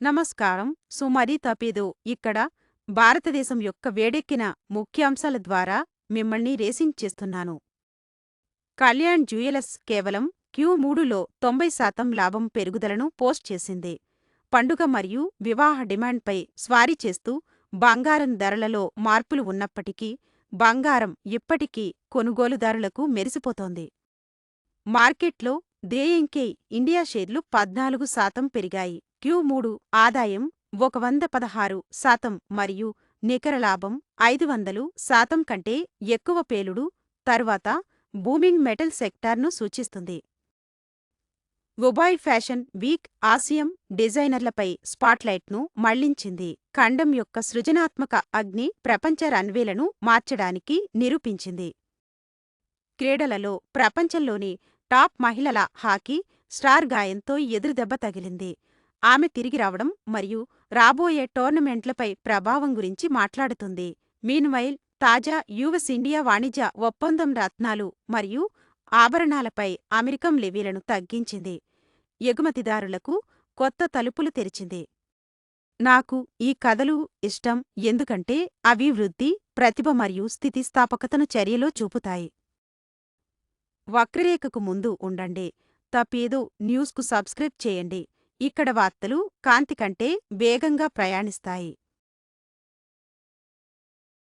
నమస్కారం. సుమది తపేదు ఇక్కడ భారతదేశం యొక్క వేడెక్కిన ముఖ్యాంశాల ద్వారా మిమ్మల్ని రేసింగ్ చేస్తున్నాను. కళ్యాణ్ జ్యుయలర్స్ కేవలం Q3లో 90% లాభం పెరుగుదలను పోస్ట్ చేసింది. పండుగ మరియు వివాహ డిమాండ్పై స్వారీ చేస్తూ బంగారం ధరలలో మార్పులు ఉన్నప్పటికీ బంగారం ఇప్పటికీ కొనుగోలుదారులకు మెరిసిపోతోంది. మార్కెట్లో దేఎంకే ఇండియా షేర్లు 14% పెరిగాయి. Q3 ఆదాయం 116% మరియు నికర లాభం 500% కంటే ఎక్కువ పేలుడు తర్వాత బూమింగ్ మెటల్ సెక్టార్ను సూచిస్తుంది. దుబాయ్ ఫ్యాషన్ వీక్ ఆసియం డిజైనర్లపై స్పాట్లైట్ను మళ్లించింది. ఖండం యొక్క సృజనాత్మక అగ్ని ప్రపంచ రన్వేలను మార్చడానికి నిరూపించింది. క్రీడలలో ప్రపంచంలోని టాప్ మహిళల హాకీ స్టార్ గాయంతో ఎదురుదెబ్బ తగిలింది. ఆమె తిరిగి రావడం మరియు రాబోయే టోర్నమెంట్లపై ప్రభావం గురించి మాట్లాడుతుంది. మీన్వైల్ తాజా యుఎస్-ఇండియా వాణిజ్య ఒప్పందం రత్నాలు మరియు ఆభరణాలపై అమెరికన్ లెవీలను తగ్గించింది. ఎగుమతిదారులకు కొత్త తలుపులు తెరిచింది. నాకు ఈ కథలు ఇష్టం ఎందుకంటే అవి వృద్ధి, ప్రతిభ మరియు స్థితిస్థాపకతను చర్యలో చూపుతాయి. వక్రరేఖకు ముందు ఉండండి. తపేదు న్యూస్కు సబ్స్క్రైబ్ చేయండి. ఇక్కడ వార్తలు కాంతి కంటే వేగంగా ప్రయాణిస్తాయి.